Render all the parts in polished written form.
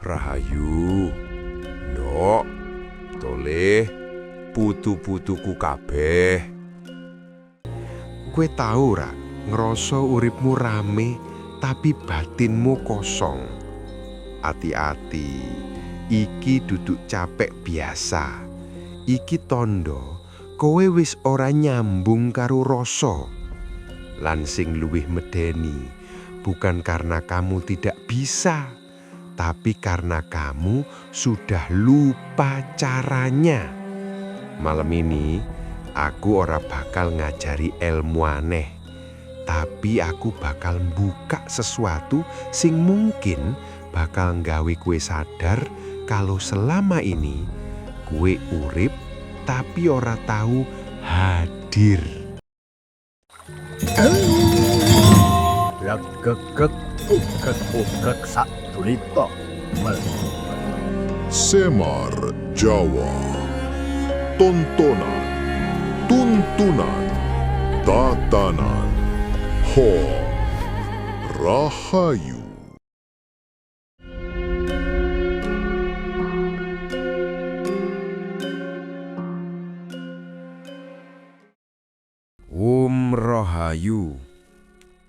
Rahayu, ndok, toleh, putu-putuku kabeh. Kowe tau ra ngrasa uripmu rame tapi batinmu kosong? Ati-ati, iki duduk capek biasa. Iki tondo kowe wis ora nyambung karo rasa. Lan sing luwih medeni bukan karena kamu tidak bisa, tapi karena kamu sudah lupa caranya. Malam ini aku ora bakal ngajari ilmu aneh, tapi aku bakal buka sesuatu sing mungkin bakal nggawe kue sadar kalau selama ini kue urip tapi ora tahu hadir. Semar Jawa, tontonan, tuntunan, tatanan, Rahayu. Rahayu,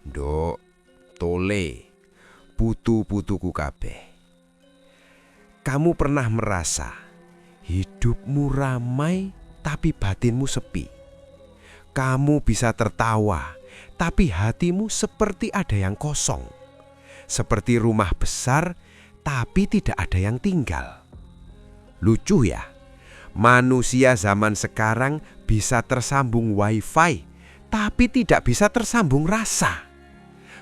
ndok, tole, putu-putuku kabeh. Kamu pernah merasa hidupmu ramai tapi batinmu sepi? Kamu bisa tertawa tapi hatimu seperti ada yang kosong. Seperti rumah besar tapi tidak ada yang tinggal. Lucu ya, manusia zaman sekarang bisa tersambung wifi tapi tidak bisa tersambung rasa.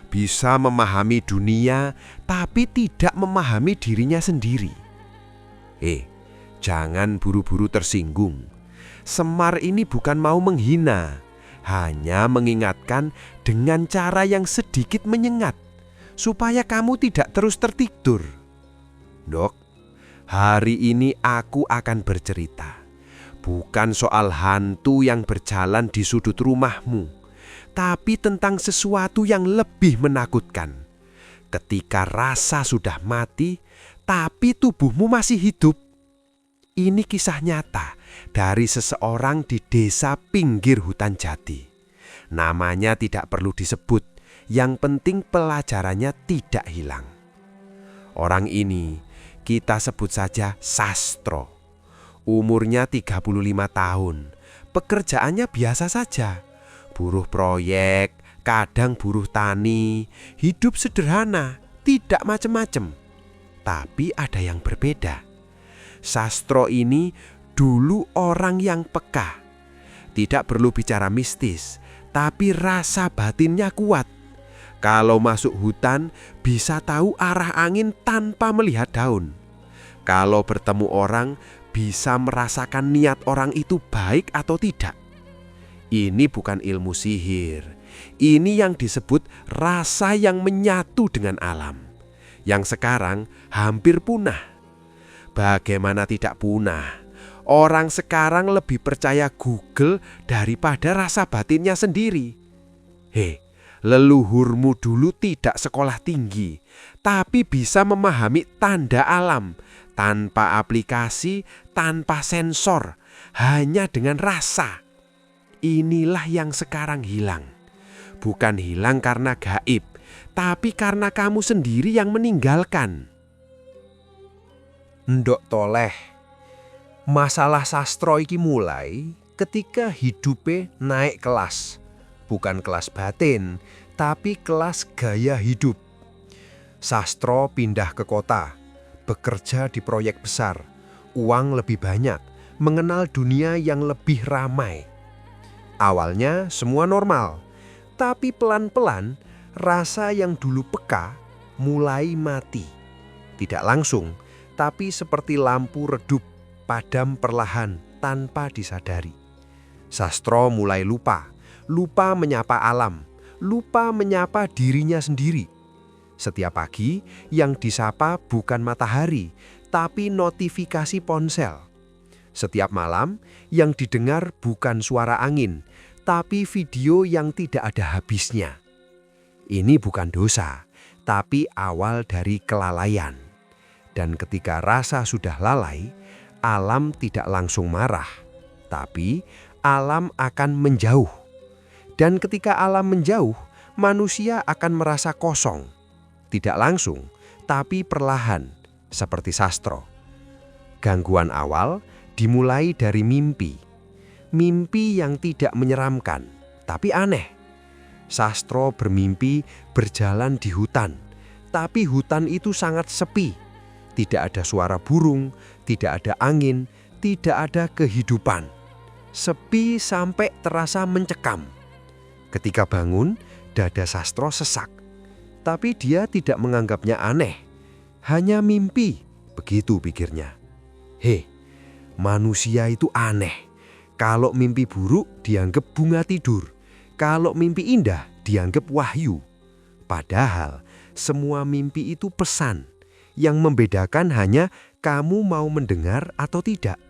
Bisa memahami dunia tapi tidak memahami dirinya sendiri. Jangan buru-buru tersinggung. Semar ini bukan mau menghina, hanya mengingatkan dengan cara yang sedikit menyengat, supaya kamu tidak terus tertidur. Dok, hari ini aku akan bercerita. Bukan soal hantu yang berjalan di sudut rumahmu, tapi tentang sesuatu yang lebih menakutkan. Ketika rasa sudah mati, tapi tubuhmu masih hidup. Ini kisah nyata dari seseorang di desa pinggir hutan jati. Namanya tidak perlu disebut, yang penting pelajarannya tidak hilang. Orang ini kita sebut saja Sastro. Umurnya 35 tahun, pekerjaannya biasa saja. Buruh proyek, kadang buruh tani, hidup sederhana, tidak macem-macem. Tapi ada yang berbeda. Sastro ini dulu orang yang peka. Tidak perlu bicara mistis, tapi rasa batinnya kuat. Kalau masuk hutan, bisa tahu arah angin tanpa melihat daun. Kalau bertemu orang, bisa merasakan niat orang itu baik atau tidak. Ini bukan ilmu sihir. Ini yang disebut rasa yang menyatu dengan alam, yang sekarang hampir punah. Bagaimana tidak punah? Orang sekarang lebih percaya Google daripada rasa batinnya sendiri. Leluhurmu dulu tidak sekolah tinggi, tapi bisa memahami tanda alam tanpa aplikasi, tanpa sensor, hanya dengan rasa. Inilah yang sekarang hilang. Bukan hilang karena gaib, tapi karena kamu sendiri yang meninggalkan. Ndok toleh, masalah Sastro iki mulai ketika hidupe naik kelas. Bukan kelas batin, tapi kelas gaya hidup. Sastro pindah ke kota, bekerja di proyek besar, uang lebih banyak, mengenal dunia yang lebih ramai. Awalnya semua normal, tapi pelan-pelan rasa yang dulu peka mulai mati. Tidak langsung, tapi seperti lampu redup, padam perlahan tanpa disadari. Sastro mulai lupa menyapa alam, lupa menyapa dirinya sendiri. Setiap pagi yang disapa bukan matahari, tapi notifikasi ponsel. Setiap malam yang didengar bukan suara angin, tapi video yang tidak ada habisnya. Ini bukan dosa, tapi awal dari kelalaian. Dan ketika rasa sudah lalai, alam tidak langsung marah, tapi alam akan menjauh. Dan ketika alam menjauh, manusia akan merasa kosong. Tidak langsung, tapi perlahan, seperti sastro. Gangguan awal dimulai dari mimpi. Mimpi yang tidak menyeramkan, tapi aneh. Sastro bermimpi berjalan di hutan, tapi hutan itu sangat sepi. Tidak ada suara burung, tidak ada angin, tidak ada kehidupan. Sepi sampai terasa mencekam. Ketika bangun, dada Sastro sesak. Tapi dia tidak menganggapnya aneh. Hanya mimpi, begitu pikirnya. Manusia itu aneh. Kalau mimpi buruk dianggap bunga tidur. Kalau mimpi indah dianggap wahyu. Padahal semua mimpi itu pesan. Yang membedakan hanya kamu mau mendengar atau tidak.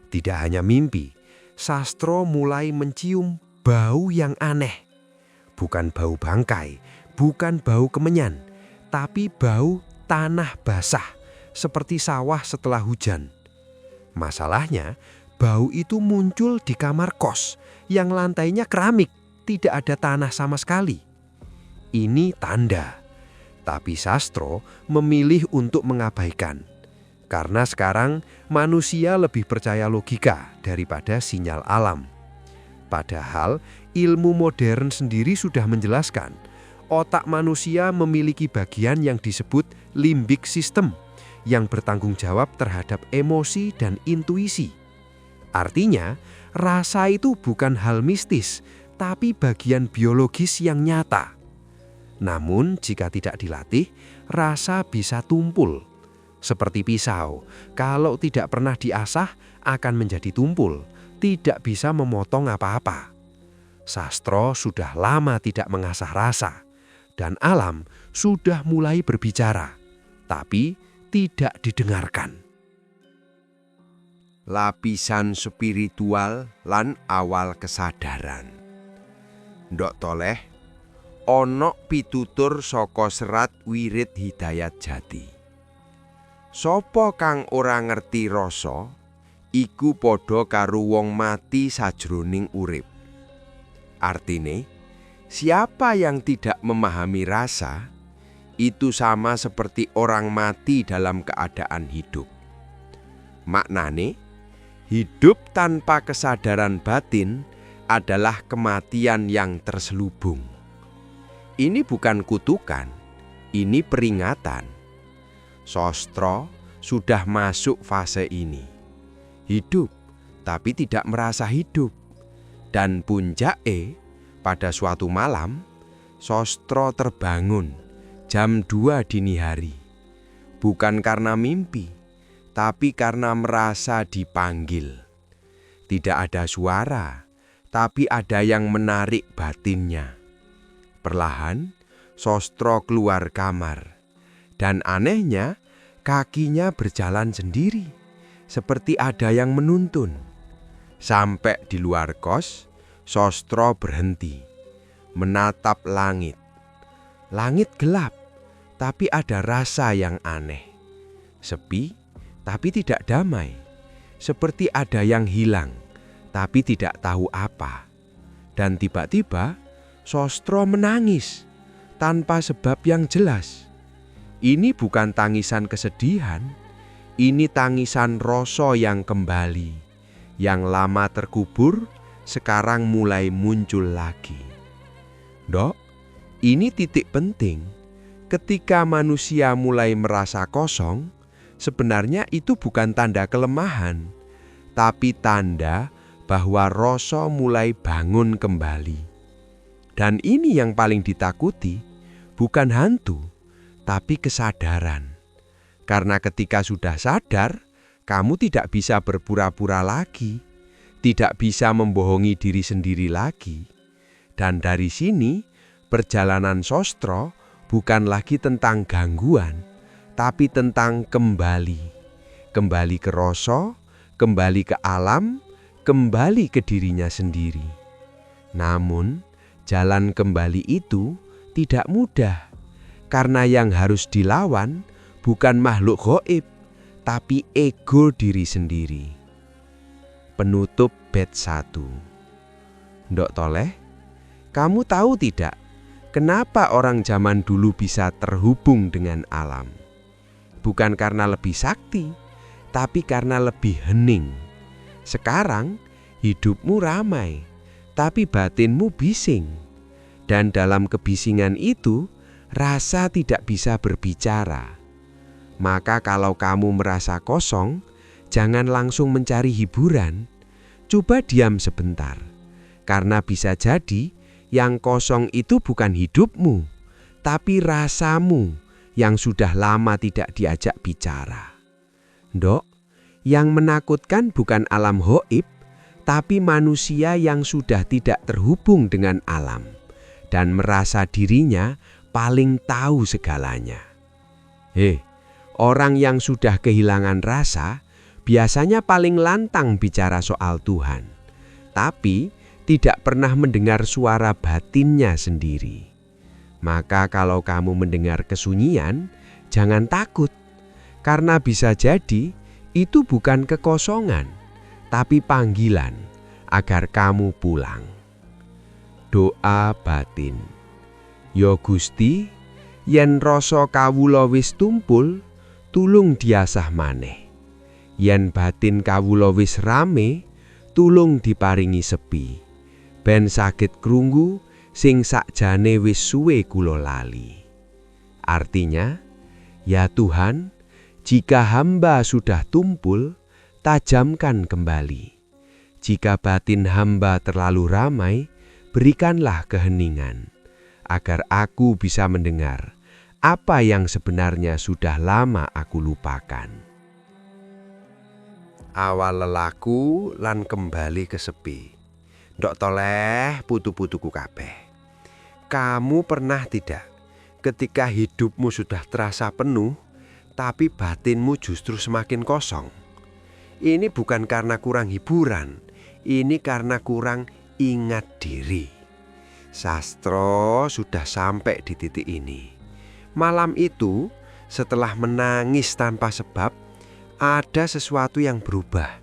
Tidak hanya mimpi, Sastro mulai mencium bau yang aneh. Bukan bau bangkai, bukan bau kemenyan, tapi bau tanah basah seperti sawah setelah hujan. Masalahnya, bau itu muncul di kamar kos yang lantainya keramik, tidak ada tanah sama sekali. Ini tanda. Tapi Sastro memilih untuk mengabaikan. Karena sekarang manusia lebih percaya logika daripada sinyal alam. Padahal ilmu modern sendiri sudah menjelaskan, otak manusia memiliki bagian yang disebut limbic system yang bertanggung jawab terhadap emosi dan intuisi. Artinya, rasa itu bukan hal mistis, tapi bagian biologis yang nyata. Namun jika tidak dilatih, rasa bisa tumpul. Seperti pisau, kalau tidak pernah diasah akan menjadi tumpul, tidak bisa memotong apa-apa. Sastro sudah lama tidak mengasah rasa, dan alam sudah mulai berbicara, tapi tidak didengarkan. Lapisan spiritual lan awal kesadaran. Ndok Toleh, ana pitutur saka serat Wirid Hidayat Jati. Sapa kang ora ngerti rasa, iku padha karo wong mati sajroning urip. Artine, siapa yang tidak memahami rasa, itu sama seperti orang mati dalam keadaan hidup. Maknane, hidup tanpa kesadaran batin adalah kematian yang terselubung. Ini bukan kutukan, ini peringatan. Sastro sudah masuk fase ini. Hidup, tapi tidak merasa hidup. Dan puncake, pada suatu malam, Sastro terbangun jam 2 dini hari. Bukan karena mimpi, tapi karena merasa dipanggil. Tidak ada suara, tapi ada yang menarik batinnya. Perlahan, Sastro keluar kamar. Dan anehnya, kakinya berjalan sendiri, seperti ada yang menuntun. Sampai di luar kos, Sastro berhenti, menatap langit. Langit gelap, tapi ada rasa yang aneh. Sepi, tapi tidak damai. Seperti ada yang hilang, tapi tidak tahu apa. Dan tiba-tiba, Sastro menangis tanpa sebab yang jelas. Ini bukan tangisan kesedihan, ini tangisan rasa yang kembali, yang lama terkubur, sekarang mulai muncul lagi. Dok, ini titik penting. Ketika manusia mulai merasa kosong, sebenarnya itu bukan tanda kelemahan, tapi tanda bahwa rasa mulai bangun kembali. Dan ini yang paling ditakuti, bukan hantu, tapi kesadaran. Karena ketika sudah sadar, kamu tidak bisa berpura-pura lagi, tidak bisa membohongi diri sendiri lagi. Dan dari sini, perjalanan Sastro bukan lagi tentang gangguan, tapi tentang kembali. Kembali ke rasa, kembali ke alam, kembali ke dirinya sendiri. Namun, jalan kembali itu tidak mudah, karena yang harus dilawan bukan makhluk gaib, tapi ego diri sendiri. Penutup bait 1. Ndok Toleh, kamu tahu tidak kenapa orang zaman dulu bisa terhubung dengan alam? Bukan karena lebih sakti, tapi karena lebih hening. Sekarang hidupmu ramai, tapi batinmu bising. Dan dalam kebisingan itu, rasa tidak bisa berbicara. Maka kalau kamu merasa kosong, jangan langsung mencari hiburan. Coba diam sebentar. Karena bisa jadi yang kosong itu bukan hidupmu, tapi rasamu yang sudah lama tidak diajak bicara. Ndok, yang menakutkan bukan alam gaib, tapi manusia yang sudah tidak terhubung dengan alam dan merasa dirinya paling tahu segalanya. Orang yang sudah kehilangan rasa biasanya paling lantang bicara soal Tuhan, tapi tidak pernah mendengar suara batinnya sendiri. Maka kalau kamu mendengar kesunyian, jangan takut, karena bisa jadi itu bukan kekosongan, tapi panggilan agar kamu pulang. Doa batin. Ya Gusti, yen rasa kawula wis tumpul, tulung diasah maneh. Yen batin kawula wis rame, tulung diparingi sepi. Ben saged krungu sing sakjane wis suwe kula lali. Artinya, ya Tuhan, jika hamba sudah tumpul, tajamkan kembali. Jika batin hamba terlalu ramai, berikanlah keheningan, agar aku bisa mendengar apa yang sebenarnya sudah lama aku lupakan. Awal lelaku lan kembali ke sepi. Ndok Toleh, putu-putuku kabeh. Kamu pernah tidak ketika hidupmu sudah terasa penuh, tapi batinmu justru semakin kosong? Ini bukan karena kurang hiburan, ini karena kurang ingat diri. Sastro sudah sampai di titik ini. Malam itu, setelah menangis tanpa sebab, ada sesuatu yang berubah.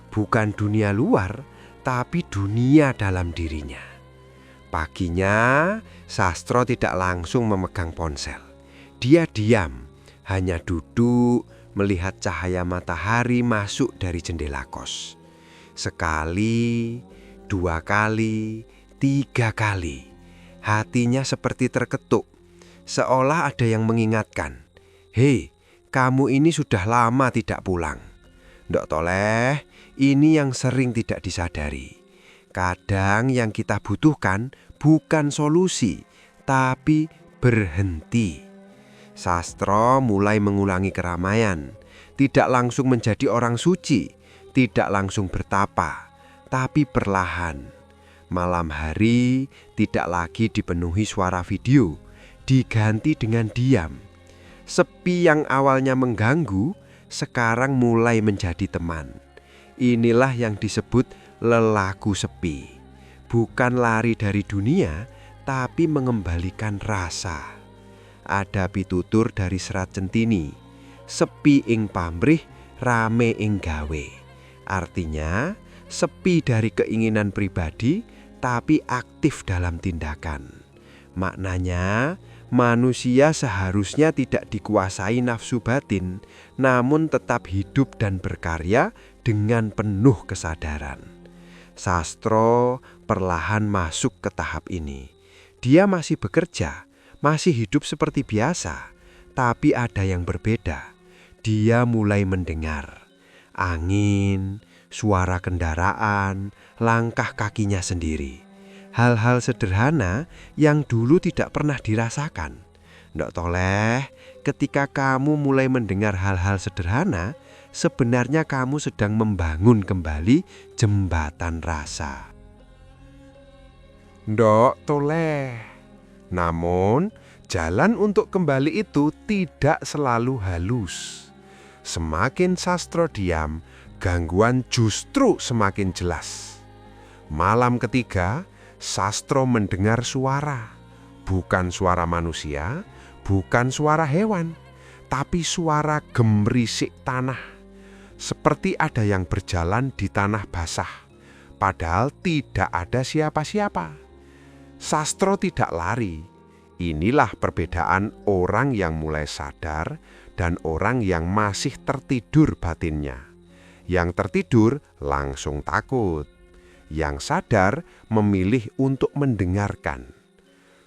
Bukan dunia luar, tapi dunia dalam dirinya. Paginya, Sastro tidak langsung memegang ponsel. Dia diam, hanya duduk melihat cahaya matahari masuk dari jendela kos. Sekali, 2 kali, 3 kali. Hatinya seperti terketuk, seolah ada yang mengingatkan. Hei, kamu ini sudah lama tidak pulang. Ndok Toleh, ini yang sering tidak disadari. Kadang yang kita butuhkan bukan solusi, tapi berhenti. Sastro mulai mengulangi keramaian, tidak langsung menjadi orang suci, tidak langsung bertapa, tapi perlahan. Malam hari tidak lagi dipenuhi suara video, diganti dengan diam. Sepi yang awalnya mengganggu, sekarang mulai menjadi teman. Inilah yang disebut lelaku sepi. Bukan lari dari dunia, tapi mengembalikan rasa. Ada pitutur dari Serat Centini, sepi ing pamrih, rame ing gawe. Artinya, sepi dari keinginan pribadi, tapi aktif dalam tindakan. Maknanya, manusia seharusnya tidak dikuasai nafsu batin, namun tetap hidup dan berkarya dengan penuh kesadaran. Sastro perlahan masuk ke tahap ini. Dia masih bekerja, masih hidup seperti biasa, tapi ada yang berbeda. Dia mulai mendengar angin, suara kendaraan, langkah kakinya sendiri. Hal-hal sederhana yang dulu tidak pernah dirasakan. Ndok Toleh, ketika kamu mulai mendengar hal-hal sederhana, sebenarnya kamu sedang membangun kembali jembatan rasa. Ndok Toleh, namun jalan untuk kembali itu tidak selalu halus. Semakin Sastro diam, gangguan justru semakin jelas. Malam ketiga, Sastro mendengar suara. Bukan suara manusia, bukan suara hewan, tapi suara gemerisik tanah, seperti ada yang berjalan di tanah basah, padahal tidak ada siapa-siapa. Sastro tidak lari. Inilah perbedaan orang yang mulai sadar dan orang yang masih tertidur batinnya. Yang tertidur langsung takut. Yang sadar memilih untuk mendengarkan.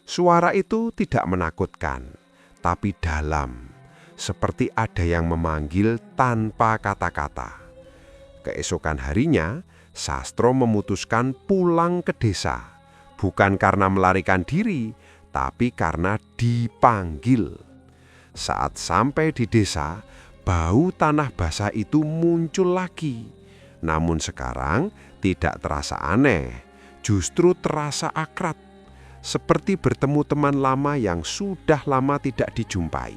Suara itu tidak menakutkan, tapi dalam, seperti ada yang memanggil tanpa kata-kata. Keesokan harinya, Sastro memutuskan pulang ke desa, bukan karena melarikan diri, tapi karena dipanggil. Saat sampai di desa, bau tanah basah itu muncul lagi. Namun sekarang tidak terasa aneh, justru terasa akrab, seperti bertemu teman lama yang sudah lama tidak dijumpai.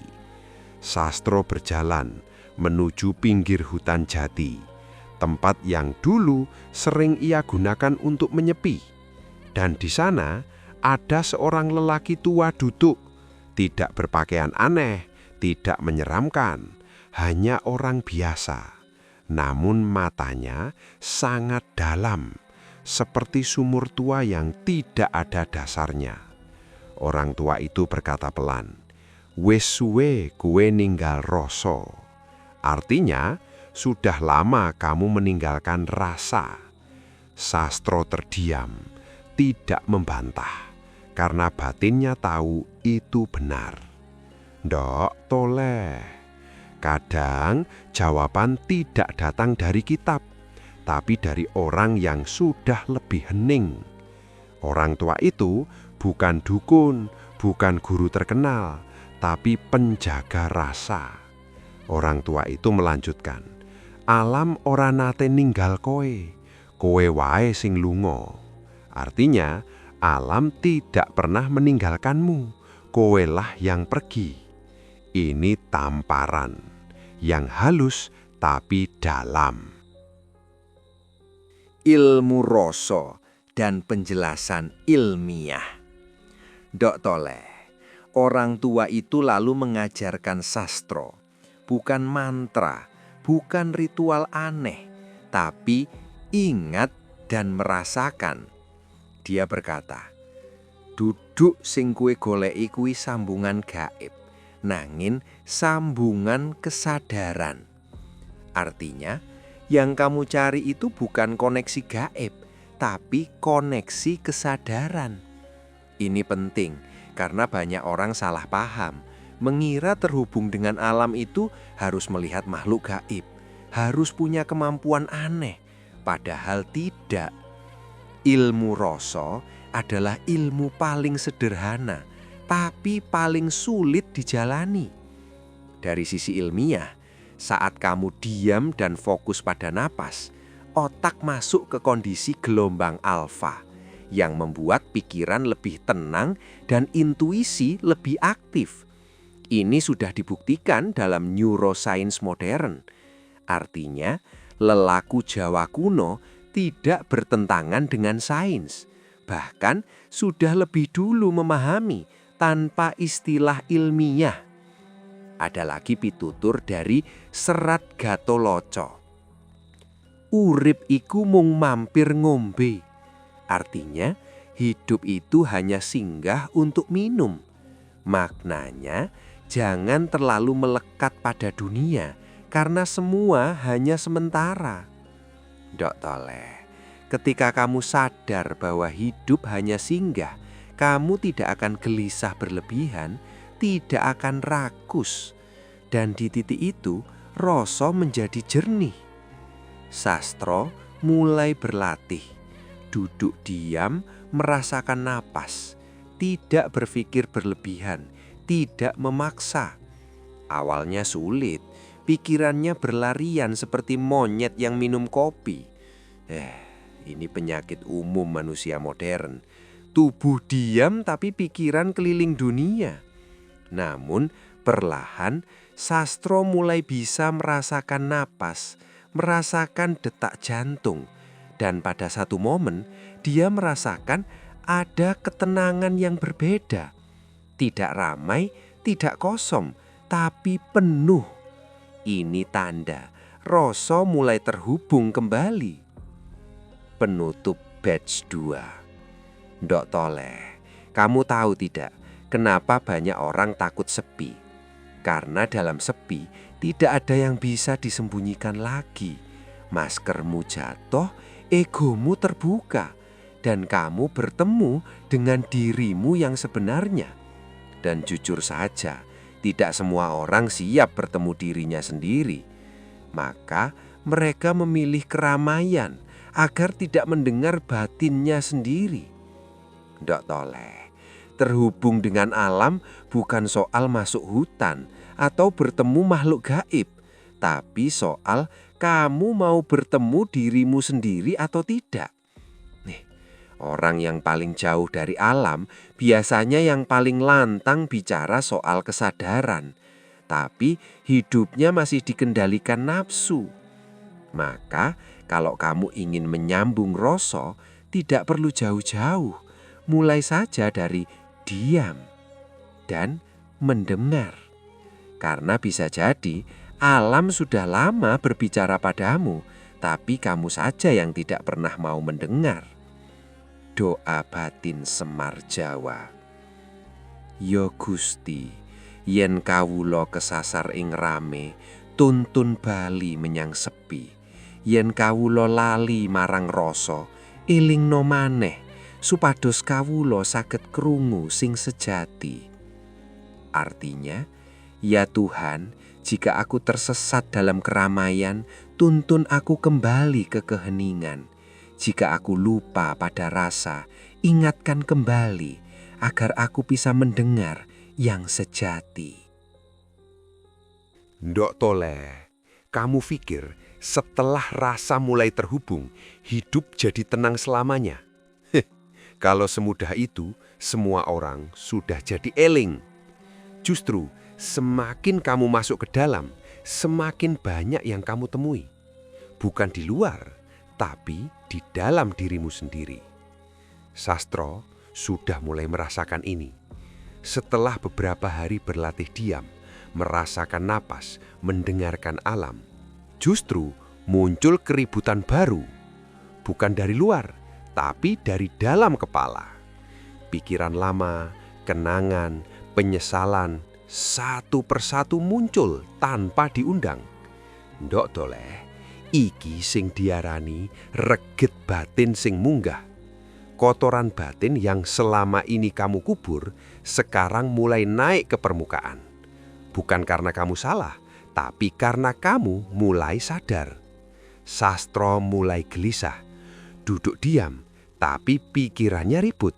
Sastro berjalan menuju pinggir hutan jati, tempat yang dulu sering ia gunakan untuk menyepi. Dan di sana ada seorang lelaki tua duduk, tidak berpakaian aneh, tidak menyeramkan, hanya orang biasa. Namun matanya sangat dalam, seperti sumur tua yang tidak ada dasarnya. Orang tua itu berkata pelan, "Wes suwe kowe ninggal rasa." Artinya, sudah lama kamu meninggalkan rasa. Sastro terdiam, tidak membantah, karena batinnya tahu itu benar. Ndok toleh, kadang jawaban tidak datang dari kitab, tapi dari orang yang sudah lebih hening. Orang tua itu bukan dukun, bukan guru terkenal, tapi penjaga rasa. Orang tua itu melanjutkan, "Alam ora nate ninggal kowe, kowe wae sing lunga." Artinya, alam tidak pernah meninggalkanmu, kowelah yang pergi. Ini tamparan yang halus tapi dalam. Ilmu rasa dan penjelasan ilmiah. Dok toleh, orang tua itu lalu mengajarkan sastro, bukan mantra, bukan ritual aneh, tapi ingat dan merasakan. Dia berkata, duduk sing kue goleki kuwi sambungan gaib, nangin sambungan kesadaran. Artinya, yang kamu cari itu bukan koneksi gaib, tapi koneksi kesadaran. Ini penting karena banyak orang salah paham, mengira terhubung dengan alam itu harus melihat makhluk gaib, harus punya kemampuan aneh, padahal tidak. Ilmu rasa adalah ilmu paling sederhana, tapi paling sulit dijalani. Dari sisi ilmiah, saat kamu diam dan fokus pada napas, otak masuk ke kondisi gelombang alfa yang membuat pikiran lebih tenang dan intuisi lebih aktif. Ini sudah dibuktikan dalam neuroscience modern. Artinya, lelaku Jawa kuno tidak bertentangan dengan sains. Bahkan sudah lebih dulu memahami tanpa istilah ilmiah. Ada lagi pitutur dari Serat Gatoloco. Urip iku mung mampir ngombe. Artinya, hidup itu hanya singgah untuk minum. Maknanya, jangan terlalu melekat pada dunia, karena semua hanya sementara. Dok toleh, ketika kamu sadar bahwa hidup hanya singgah, kamu tidak akan gelisah berlebihan, tidak akan rakus. Dan di titik itu, rasa menjadi jernih. Sastro mulai berlatih, duduk diam, merasakan napas, tidak berpikir berlebihan, tidak memaksa. Awalnya sulit, pikirannya berlarian seperti monyet yang minum kopi. Ini penyakit umum manusia modern. Tubuh diam tapi pikiran keliling dunia. Namun perlahan sastro mulai bisa merasakan napas, merasakan detak jantung. Dan pada satu momen dia merasakan ada ketenangan yang berbeda. Tidak ramai, tidak kosong, tapi penuh. Ini tanda rasa mulai terhubung kembali. Penutup batch 2. Ndok Toleh, kamu tahu tidak kenapa banyak orang takut sepi? Karena dalam sepi tidak ada yang bisa disembunyikan lagi. Maskermu jatuh, egomu terbuka, dan kamu bertemu dengan dirimu yang sebenarnya. Dan jujur saja, tidak semua orang siap bertemu dirinya sendiri. Maka mereka memilih keramaian agar tidak mendengar batinnya sendiri. Ndok Toleh, terhubung dengan alam bukan soal masuk hutan atau bertemu makhluk gaib, tapi soal kamu mau bertemu dirimu sendiri atau tidak. Orang yang paling jauh dari alam biasanya yang paling lantang bicara soal kesadaran, tapi hidupnya masih dikendalikan nafsu. Maka kalau kamu ingin menyambung rasa, tidak perlu jauh-jauh. Mulai saja dari diam dan mendengar. Karena bisa jadi alam sudah lama berbicara padamu, tapi kamu saja yang tidak pernah mau mendengar. Doa batin Semar Jawa. Ya Gusti, yen kawula kesasar ing rame, tuntun bali menyang sepi. Yen kawula lali marang rasa, elingno maneh supados kawula saged krungu sing sejati. Artinya, ya Tuhan, jika aku tersesat dalam keramaian, tuntun aku kembali ke keheningan. Jika aku lupa pada rasa, ingatkan kembali agar aku bisa mendengar yang sejati. Ndok Toleh, kamu pikir setelah rasa mulai terhubung, hidup jadi tenang selamanya? Kalau semudah itu, semua orang sudah jadi eling. Justru semakin kamu masuk ke dalam, semakin banyak yang kamu temui. Bukan di luar, tapi di dalam dirimu sendiri. Sastro sudah mulai merasakan ini. Setelah beberapa hari berlatih diam, merasakan napas, mendengarkan alam, justru muncul keributan baru. Bukan dari luar, tapi dari dalam kepala. Pikiran lama, kenangan, penyesalan, satu persatu muncul tanpa diundang. Ndok Toleh, iki sing diarani reget batin sing munggah. Kotoran batin yang selama ini kamu kubur, sekarang mulai naik ke permukaan. Bukan karena kamu salah, tapi karena kamu mulai sadar. Sastro mulai gelisah, duduk diam, tapi pikirannya ribut.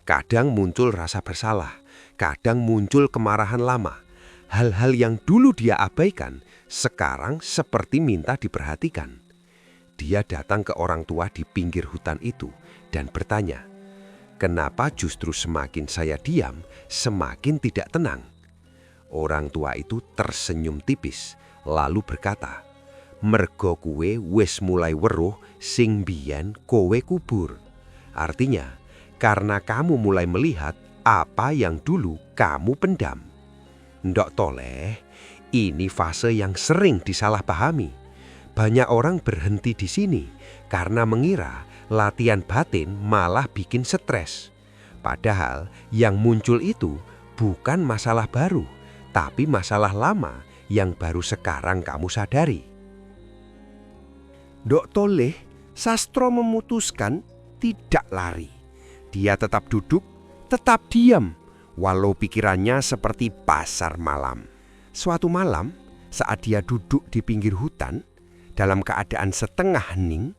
Kadang muncul rasa bersalah, kadang muncul kemarahan lama. Hal-hal yang dulu dia abaikan, sekarang seperti minta diperhatikan. Dia datang ke orang tua di pinggir hutan itu dan bertanya, "Kenapa justru semakin saya diam, semakin tidak tenang?" Orang tua itu tersenyum tipis, lalu berkata, "Mergo kuwe wis mulai weruh sing biyen kowe kubur." Artinya, karena kamu mulai melihat apa yang dulu kamu pendam. Ndok Toleh, ini fase yang sering disalahpahami. Banyak orang berhenti di sini karena mengira latihan batin malah bikin stres. Padahal yang muncul itu bukan masalah baru, tapi masalah lama yang baru sekarang kamu sadari. Ndok Toleh, Sastro memutuskan tidak lari. Dia tetap duduk, tetap diam, walau pikirannya seperti pasar malam. Suatu malam, saat dia duduk di pinggir hutan, dalam keadaan setengah hening,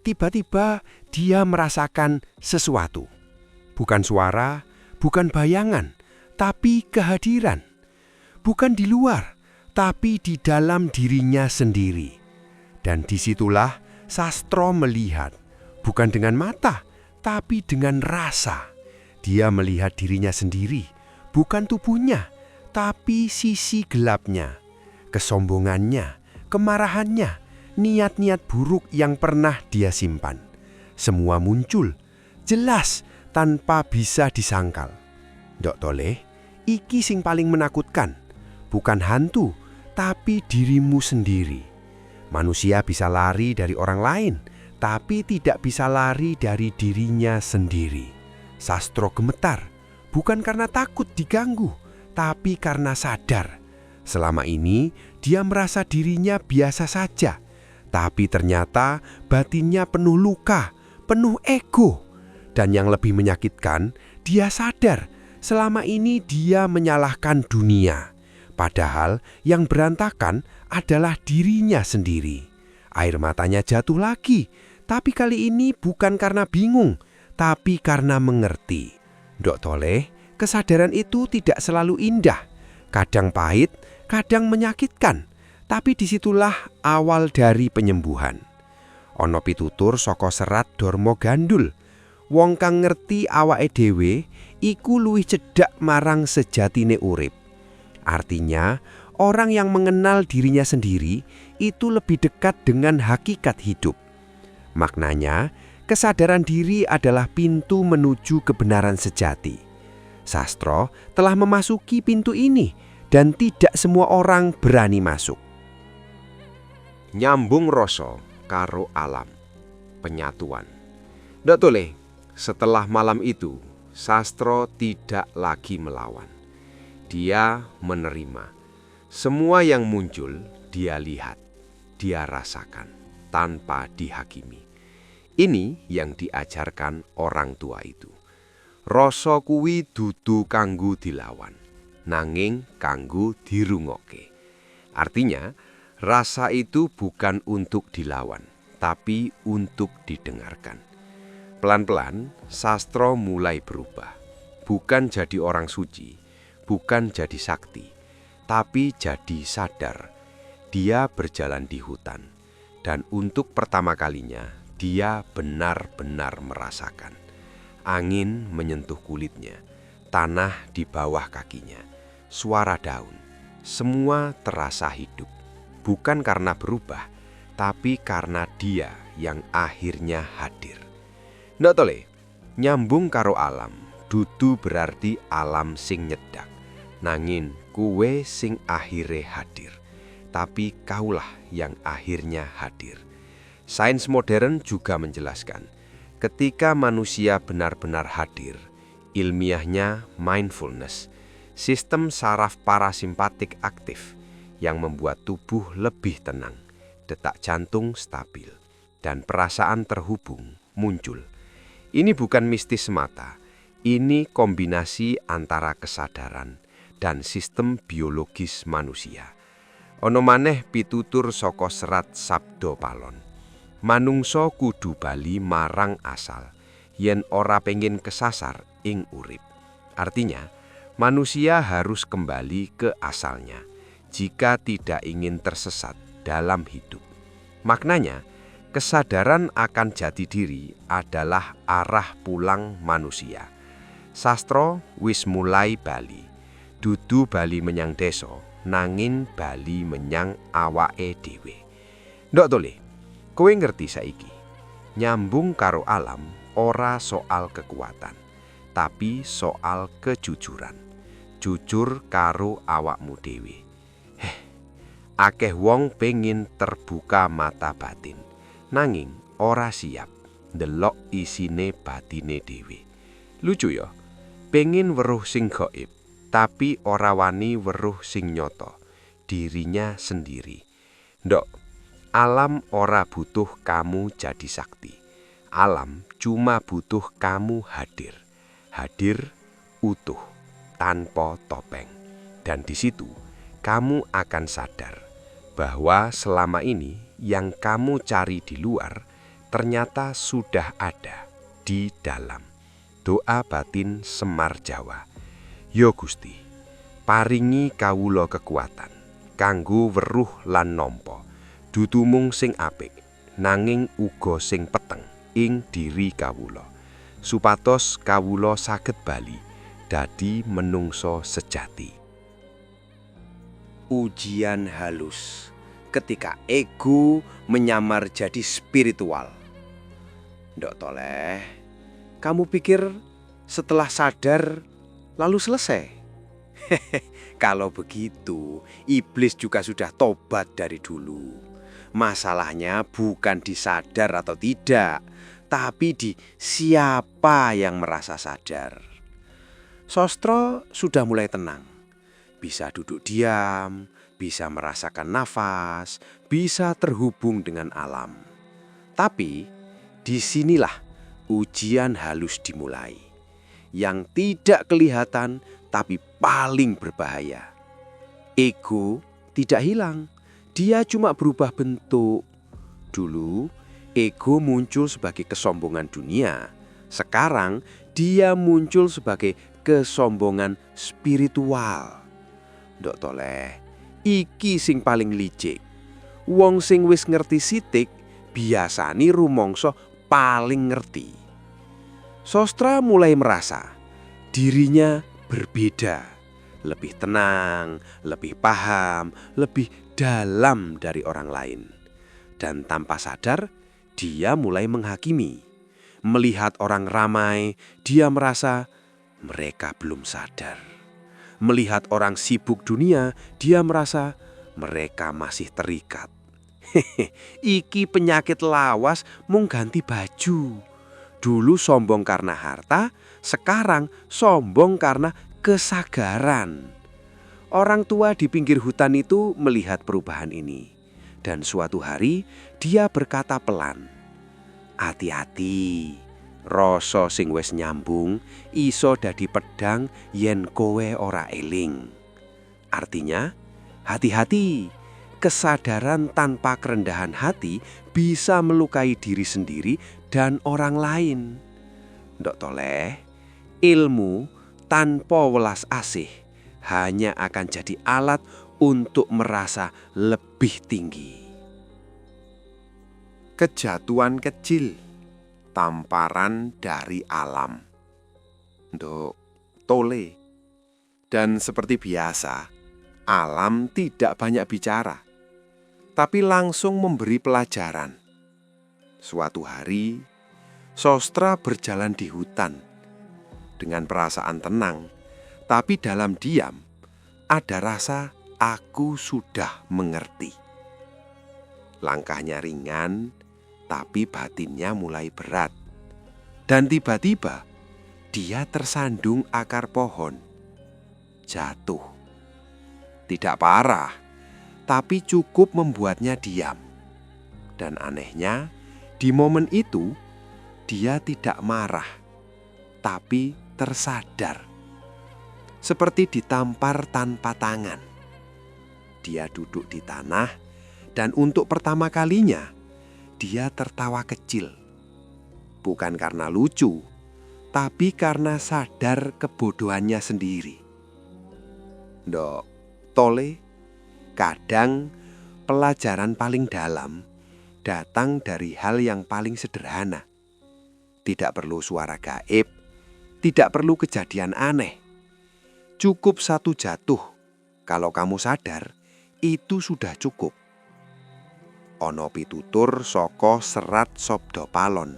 tiba-tiba dia merasakan sesuatu. Bukan suara, bukan bayangan, tapi kehadiran. Bukan di luar, tapi di dalam dirinya sendiri. Dan disitulah Sastro melihat, bukan dengan mata, tapi dengan rasa. Dia melihat dirinya sendiri, bukan tubuhnya, tapi sisi gelapnya, kesombongannya, kemarahannya, niat-niat buruk yang pernah dia simpan. Semua muncul, jelas tanpa bisa disangkal. Ndok Toleh, iki sing paling menakutkan. bukan hantu, tapi dirimu sendiri. Manusia bisa lari dari orang lain, tapi tidak bisa lari dari dirinya sendiri. Sastro gemetar, bukan karena takut diganggu, tapi karena sadar. Selama ini dia merasa dirinya biasa saja, tapi ternyata batinnya penuh luka, penuh ego. Dan yang lebih menyakitkan, dia sadar selama ini dia menyalahkan dunia. Padahal yang berantakan adalah dirinya sendiri. Air matanya jatuh lagi, tapi kali ini bukan karena bingung, tapi karena mengerti. Ndok Toleh, kesadaran itu tidak selalu indah. Kadang pahit, kadang menyakitkan. Tapi disitulah awal dari penyembuhan. Ono pitutur saka Serat Dharma Gandul. Wong kang ngerti awake dhewe iku luwih cedhak marang sejatine urip. Artinya, orang yang mengenal dirinya sendiri itu lebih dekat dengan hakikat hidup. Maknanya, kesadaran diri adalah pintu menuju kebenaran sejati. Sastro telah memasuki pintu ini dan tidak semua orang berani masuk. Nyambung rasa karo alam. Penyatuan. Ndok Toleh, setelah malam itu, Sastro tidak lagi melawan. Dia menerima. Semua yang muncul, dia lihat, dia rasakan, tanpa dihakimi. Ini yang diajarkan orang tua itu. Rasa kuwi dudu kanggo dilawan, nanging kanggo dirungokke. Artinya, rasa itu bukan untuk dilawan, tapi untuk didengarkan. Pelan-pelan, Sastro mulai berubah. Bukan jadi orang suci, bukan jadi sakti, tapi jadi sadar. Dia berjalan di hutan, dan untuk pertama kalinya, dia benar-benar merasakan. Angin menyentuh kulitnya, tanah di bawah kakinya, suara daun, semua terasa hidup. Bukan karena berubah, tapi karena dia yang akhirnya hadir. Ndok Toleh, nyambung karo alam, dudu berarti alam sing nyedak. Nangin kuwe sing akhire hadir, tapi kaulah yang akhirnya hadir. Sains modern juga menjelaskan, ketika manusia benar-benar hadir, ilmiahnya mindfulness, sistem saraf parasimpatik aktif yang membuat tubuh lebih tenang, detak jantung stabil, dan perasaan terhubung muncul. Ini bukan mistis semata, ini kombinasi antara kesadaran dan sistem biologis manusia. Ono maneh pitutur saka Serat Sabda Palon. Manungsa kudu bali marang asal, yen ora pengin kesasar ing urip. Artinya, manusia harus kembali ke asalnya, jika tidak ingin tersesat dalam hidup. Maknanya, kesadaran akan jati diri adalah arah pulang manusia. Sastro wis mulai bali. Dudu bali menyang desa, nanging bali menyang awake dhewe. Ndok Toleh, kowe ngerti saiki, nyambung karo alam ora soal kekuatan, tapi soal kejujuran. Jujur karo awakmu dhewe. Akeh wong pengin terbuka mata batin, nanging ora siap ndelok isine batine dhewe. Lucu ya, pengin weruh sing gaib, tapi ora wani weruh sing nyata, dirinya sendiri. Ndok, alam ora butuh kamu jadi sakti. Alam cuma butuh kamu hadir. Hadir utuh, tanpa topeng. Dan di situ kamu akan sadar bahwa selama ini yang kamu cari di luar ternyata sudah ada di dalam. Doa batin Semar Jawa. Yo Gusti, paringi kawula kekuatan kanggo weruh lan nampa dudu mung sing apik, nanging uga sing peteng ing diri kawula, supados kawula saged bali dadi menungso sejati. Ujian halus ketika ego menyamar jadi spiritual. Ndok Toleh, kamu pikir setelah sadar lalu selesai? Kalau begitu, iblis juga sudah tobat dari dulu. Masalahnya bukan di sadar atau tidak, tapi di siapa yang merasa sadar. Sostro sudah mulai tenang. Bisa duduk diam, bisa merasakan nafas, bisa terhubung dengan alam. Tapi disinilah ujian halus dimulai. Yang tidak kelihatan tapi paling berbahaya. Ego tidak hilang, dia cuma berubah bentuk. Dulu ego muncul sebagai kesombongan dunia. Sekarang dia muncul sebagai kesombongan spiritual. Ndok toleh, iki sing paling licik. Wong sing wis ngerti sithik biasane rumangsa paling ngerti. Sostra mulai merasa dirinya berbeda, lebih tenang, lebih paham, lebih dalam dari orang lain. Dan tanpa sadar, dia mulai menghakimi. Melihat orang ramai, dia merasa mereka belum sadar. Melihat orang sibuk dunia, dia merasa mereka masih terikat. Iki penyakit lawas mung ganti baju. Dulu sombong karena harta, sekarang sombong karena kesagaran. Orang tua di pinggir hutan itu melihat perubahan ini. Dan suatu hari dia berkata pelan, "Hati-hati, rasa sing wis nyambung iso dadi pedang yen kowe ora eling." Artinya, hati-hati, kesadaran tanpa kerendahan hati bisa melukai diri sendiri dan orang lain. Ndok toleh, ilmu tanpa welas asih hanya akan jadi alat untuk merasa lebih tinggi. Kejatuhan kecil, tamparan dari alam. Ndok tole. Dan seperti biasa, alam tidak banyak bicara, tapi langsung memberi pelajaran. Suatu hari, Sostra berjalan di hutan dengan perasaan tenang, tapi dalam diam ada rasa aku sudah mengerti. Langkahnya ringan, tapi batinnya mulai berat. Dan tiba-tiba dia tersandung akar pohon. Jatuh. Tidak parah, tapi cukup membuatnya diam. Dan anehnya, di momen itu dia tidak marah, tapi tersadar. Seperti ditampar tanpa tangan. Dia duduk di tanah dan untuk pertama kalinya dia tertawa kecil. Bukan karena lucu, tapi karena sadar kebodohannya sendiri. Ndok tole, kadang pelajaran paling dalam datang dari hal yang paling sederhana. Tidak perlu suara gaib, tidak perlu kejadian aneh. Cukup satu jatuh, kalau kamu sadar, itu sudah cukup. Ono pitutur saka Serat Sabda Palon.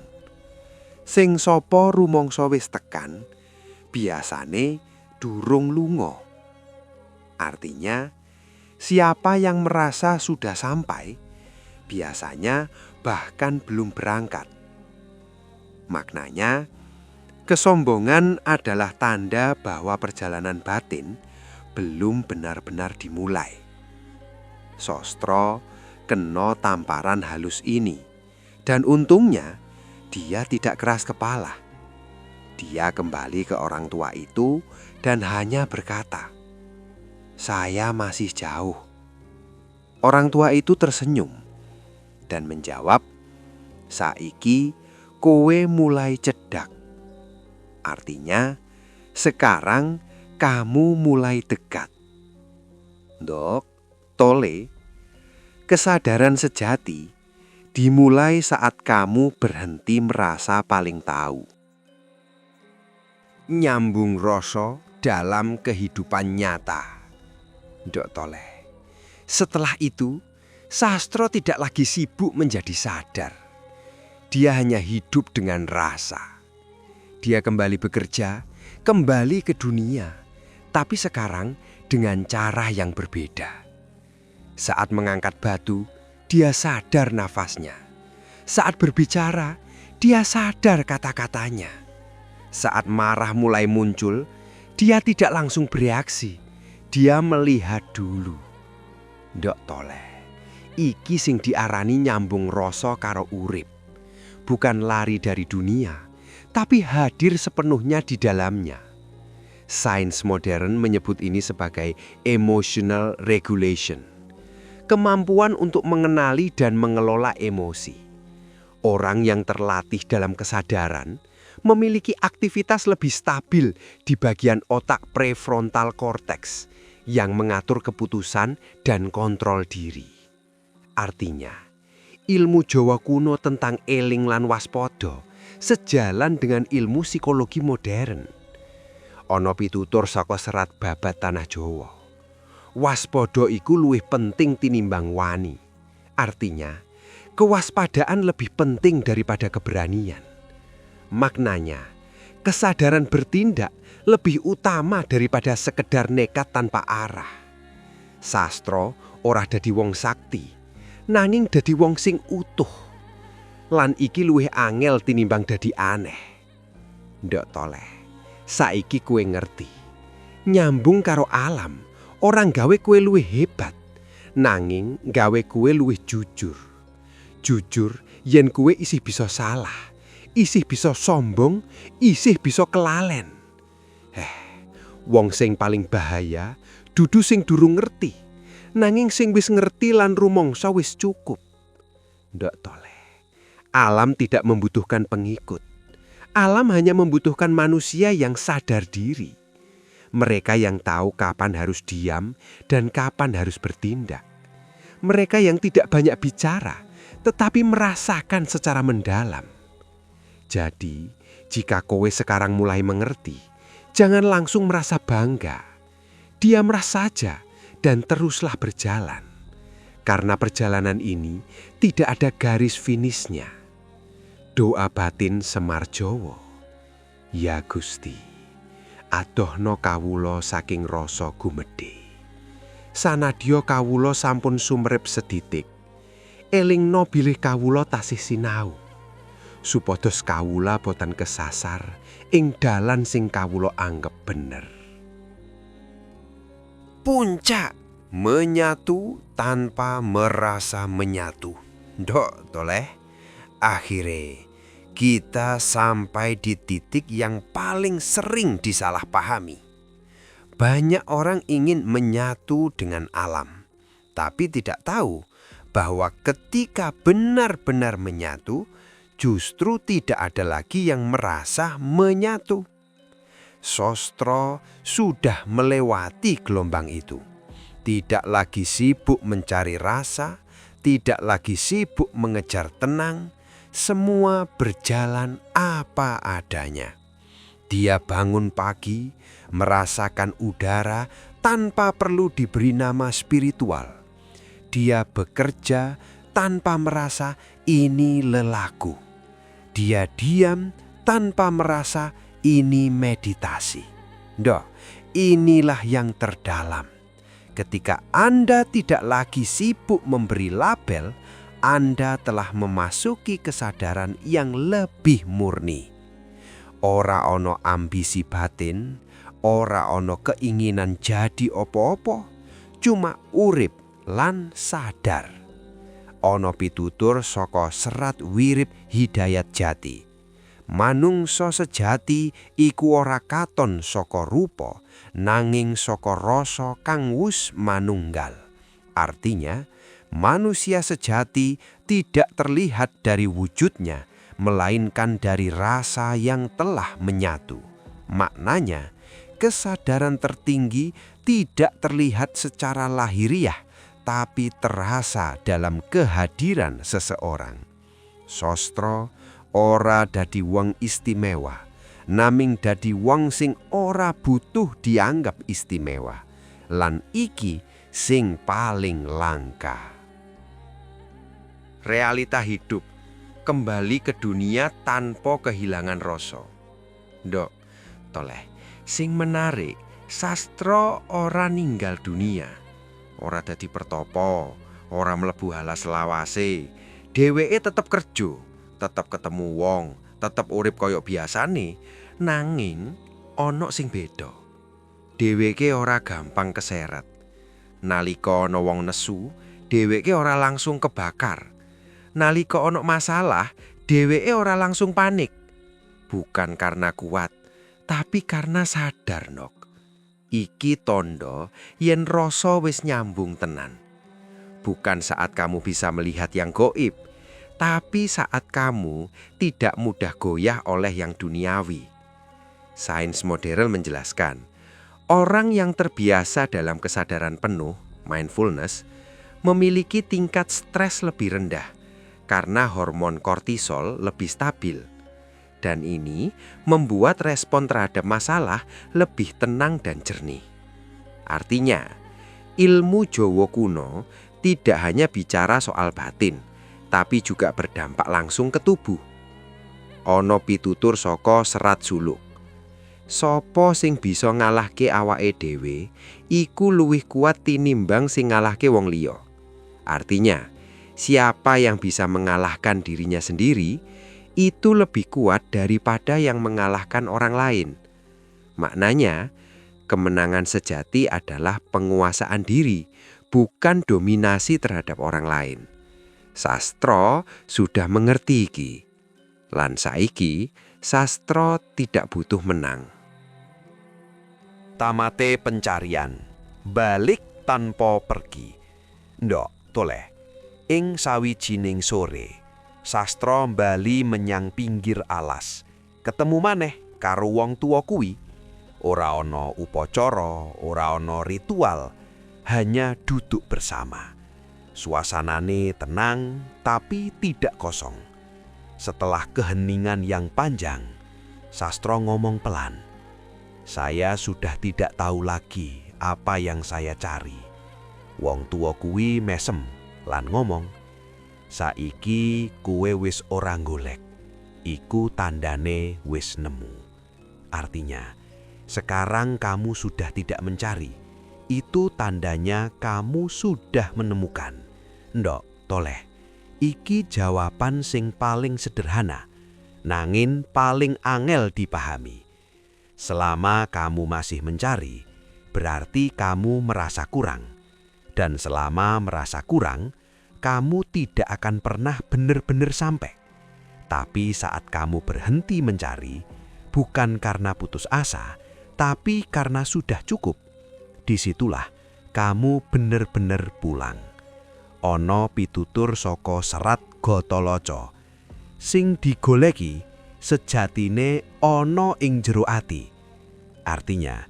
Sing sapa rumangsa wis tekan, biasane durung lunga. Artinya, siapa yang merasa sudah sampai, biasanya bahkan belum berangkat. Maknanya, kesombongan adalah tanda bahwa perjalanan batin belum benar-benar dimulai. Sostra kena tamparan halus ini, dan untungnya dia tidak keras kepala. Dia kembali ke orang tua itu dan hanya berkata, "Saya masih jauh." Orang tua itu tersenyum dan menjawab, "Saiki kowe mulai cedak." Artinya, sekarang kamu mulai dekat. Ndok tole, kesadaran sejati dimulai saat kamu berhenti merasa paling tahu. Nyambung rasa dalam kehidupan nyata. Ndok toleh. Setelah itu, Sastro tidak lagi sibuk menjadi sadar. Dia hanya hidup dengan rasa. Dia kembali bekerja, kembali ke dunia, Tetapi sekarang dengan cara yang berbeda. Saat mengangkat batu, dia sadar nafasnya. Saat berbicara, dia sadar kata-katanya. Saat marah mulai muncul, dia tidak langsung bereaksi. Dia melihat dulu. Ndok toleh, iki sing diarani nyambung rasa karo urip. Bukan lari dari dunia, tapi hadir sepenuhnya di dalamnya. Sains modern menyebut ini sebagai emotional regulation. Kemampuan untuk mengenali dan mengelola emosi. Orang yang terlatih dalam kesadaran memiliki aktivitas lebih stabil di bagian otak prefrontal cortex yang mengatur keputusan dan kontrol diri. Artinya, ilmu Jawa kuno tentang eling lan waspada sejalan dengan ilmu psikologi modern. Ana pitutur saka serat Babat Tanah Jawa. Waspada iku luwih penting tinimbang wani. Artinya, kewaspadaan lebih penting daripada keberanian. Maknanya, kesadaran bertindak lebih utama daripada sekedar nekat tanpa arah. Sastra ora dadi wong sakti, nanging dadi wong sing utuh. Lan iki luwih angel tinimbang dadi aneh. Ndok toleh, saiki kue ngerti. Nyambung karo alam, orang gawe kue luwih hebat, nanging gawe kue luwih jujur. Jujur yen kue isih bisa salah, isih bisa sombong, isih bisa kelalen. Wong sing paling bahaya dudu sing durung ngerti, nanging sing wis ngerti lan rumangsa wis cukup. Ndok toleh, alam tidak membutuhkan pengikut. Alam hanya membutuhkan manusia yang sadar diri. Mereka yang tahu kapan harus diam dan kapan harus bertindak. Mereka yang tidak banyak bicara, tetapi merasakan secara mendalam. Jadi, jika kowe sekarang mulai mengerti, jangan langsung merasa bangga. Diamlah saja dan teruslah berjalan. Karena perjalanan ini tidak ada garis finishnya. Doa batin Semar Jawa. Ya Gusti, adohno kawula saking rasa gumedhe. Sanadya kawula sampun sumrep seditik, elingno bilih kawula tasih sinau. Supados kawula boten kesasar ing dalan sing kawula anggep bener. Puncak menyatu tanpa merasa menyatu. Ndok toleh, akhirnya kita sampai di titik yang paling sering disalahpahami. Banyak orang ingin menyatu dengan alam, tapi tidak tahu bahwa ketika benar-benar menyatu, justru tidak ada lagi yang merasa menyatu. Sastra sudah melewati gelombang itu. Tidak lagi sibuk mencari rasa, tidak lagi sibuk mengejar tenang, semua berjalan apa adanya. Dia bangun pagi, merasakan udara tanpa perlu diberi nama spiritual. Dia bekerja tanpa merasa ini lelaku. Dia diam tanpa merasa ini meditasi. Ndoh, inilah yang terdalam. Ketika Anda tidak lagi sibuk memberi label, Anda telah memasuki kesadaran yang lebih murni. Ora ono ambisi batin, ora ono keinginan jadi opo-opo, cuma urip lan sadar. Ono pitutur saka serat Wirip Hidayat Jati. Manungsa sejati iku ora katon saka rupa, nanging saka rasa kang wus manunggal. Artinya, manusia sejati tidak terlihat dari wujudnya, melainkan dari rasa yang telah menyatu. Maknanya, kesadaran tertinggi tidak terlihat secara lahiriah, tapi terasa dalam kehadiran seseorang. Sastra ora dadi wong istimewa, naming dadi wong sing ora butuh dianggap istimewa. Lan iki sing paling langka. Realita hidup, kembali ke dunia tanpa kehilangan rasa. Ndok, toleh, sing menarik Sastra ora ninggal dunia, ora dadi pertopo, ora mlebu halas selawase. Dheweke tetep kerja, tetep ketemu wong, tetep urip kaya biasane, nanging ana sing beda. Dheweke ora gampang keseret. Nalika ana wong nesu, dheweke ora langsung kebakar. Nalika ana masalah, dheweke ora langsung panik. Bukan karena kuat, tapi karena sadar, Nok. Iki tondo yen rasa wis nyambung tenan. Bukan saat kamu bisa melihat yang goib, tapi saat kamu tidak mudah goyah oleh yang duniawi. Sains modern menjelaskan, orang yang terbiasa dalam kesadaran penuh, mindfulness, memiliki tingkat stres lebih rendah karena hormon kortisol lebih stabil. Dan ini membuat respon terhadap masalah lebih tenang dan jernih. Artinya, ilmu Jawa kuno tidak hanya bicara soal batin, tapi juga berdampak langsung ke tubuh. Ana pitutur saka Serat Suluk. Sapa sing bisa ngalahke awake dhewe, iku luwih kuat tinimbang sing ngalahke wong liya. Artinya, siapa yang bisa mengalahkan dirinya sendiri, itu lebih kuat daripada yang mengalahkan orang lain. Maknanya, kemenangan sejati adalah penguasaan diri, bukan dominasi terhadap orang lain. Sastra sudah mengerti iki. Lan saiki, sastra tidak butuh menang. Tamate pencarian, balik tanpa pergi. Ndok, toleh. Ing sawijining sore, sastra bali menyang pinggir alas. Ketemu maneh karo wong tuwa kuwi. Ora ana upacara, ora ana ritual, hanya duduk bersama. Suasanane tenang tapi tidak kosong. Setelah keheningan yang panjang, sastra ngomong pelan. Saya sudah tidak tahu lagi apa yang saya cari. Wong tuwa kuwi mesem lan ngomong, saiki kuwe wis ora golek. Iku tandane wis nemu. Artinya, sekarang kamu sudah tidak mencari. Itu tandanya kamu sudah menemukan. Ndok, toleh. Iki jawaban sing paling sederhana, nangin paling angel dipahami. Selama kamu masih mencari, berarti kamu merasa kurang. Dan selama merasa kurang, kamu tidak akan pernah benar-benar sampai. Tapi saat kamu berhenti mencari, bukan karena putus asa, tapi karena sudah cukup. Disitulah kamu benar-benar pulang. Ana pitutur saka Serat Gatoloco. Sing digoleki sejatine ana ing jero ati. Artinya,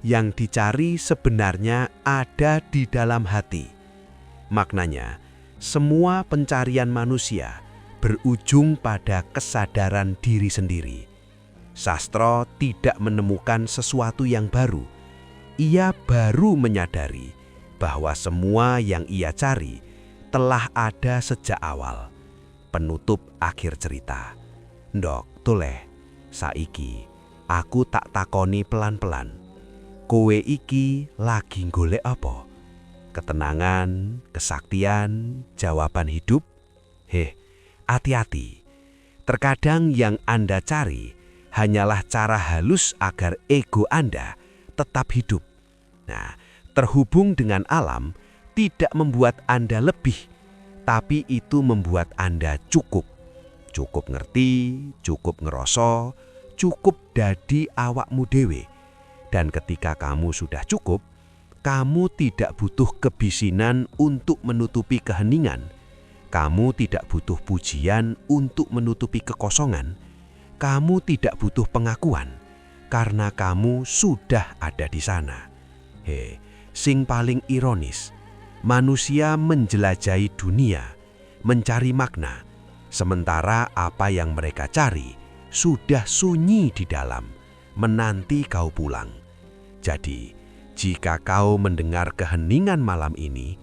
yang dicari sebenarnya ada di dalam hati. Maknanya, semua pencarian manusia berujung pada kesadaran diri sendiri. Sastra tidak menemukan sesuatu yang baru. Ia baru menyadari bahwa semua yang ia cari telah ada sejak awal. Penutup akhir cerita. Ndok, toleh, saiki aku tak takoni pelan-pelan. Kowe iki lagi golek apa? Ketenangan, kesaktian, jawaban hidup? Hati-hati. Terkadang yang Anda cari hanyalah cara halus agar ego Anda tetap hidup. Nah, terhubung dengan alam tidak membuat Anda lebih, tapi itu membuat Anda cukup. Cukup ngerti, cukup ngerasa, cukup dadi awakmu dhewe. Dan ketika kamu sudah cukup, kamu tidak butuh kebisinan untuk menutupi keheningan. Kamu tidak butuh pujian untuk menutupi kekosongan. Kamu tidak butuh pengakuan, karena kamu sudah ada di sana. Sing paling ironis, manusia menjelajahi dunia, mencari makna, sementara apa yang mereka cari sudah sunyi di dalam, menanti kau pulang. Jadi, jika kau mendengar keheningan malam ini,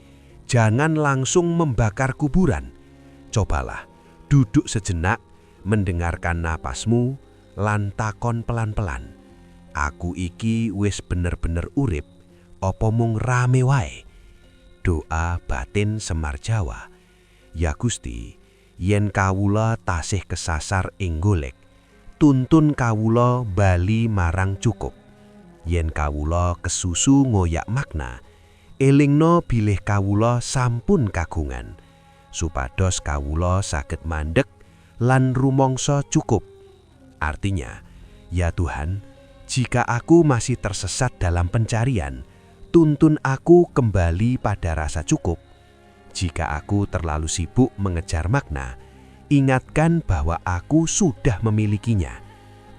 jangan langsung membakar kuburan. Cobalah duduk sejenak, mendengarkan napasmu, lan takon pelan-pelan. Aku iki wis bener-bener urip apa mung rame wae? Doa batin Semar Jawa. Ya Gusti, yen kawula tasih kesasar ing golek, tuntun kawula bali marang cukup. Yen kawula kesusu ngoyak makna, elingno bilih kawula sampun kagungan, supados kawula saged mandheg lan rumangsa cukup. Artinya, ya Tuhan, jika aku masih tersesat dalam pencarian, tuntun aku kembali pada rasa cukup. Jika aku terlalu sibuk mengejar makna, ingatkan bahwa aku sudah memilikinya,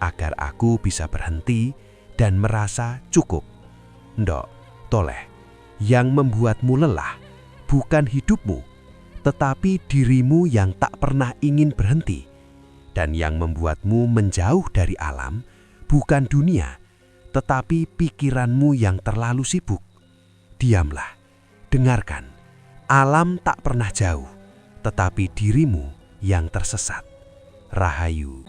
agar aku bisa berhenti dan merasa cukup. Ndok, toleh, yang membuatmu lelah bukan hidupmu, tetapi dirimu yang tak pernah ingin berhenti. Dan yang membuatmu menjauh dari alam bukan dunia, tetapi pikiranmu yang terlalu sibuk. Diamlah, dengarkan. Alam tak pernah jauh, tetapi dirimu yang tersesat. Rahayu.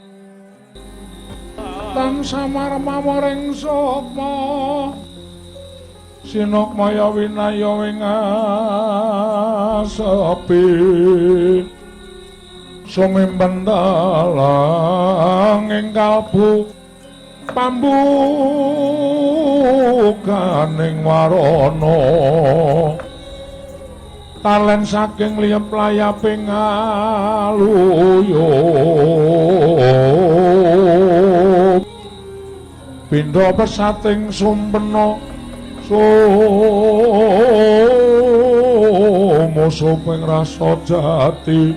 Tan samar mamoring sapa sinok maya winaya wing asepi sumimpen dalang ing kalbu pambukaning warana talen saking liyep layaping aluyup pindha pesating sumpena sumusuping rasa jati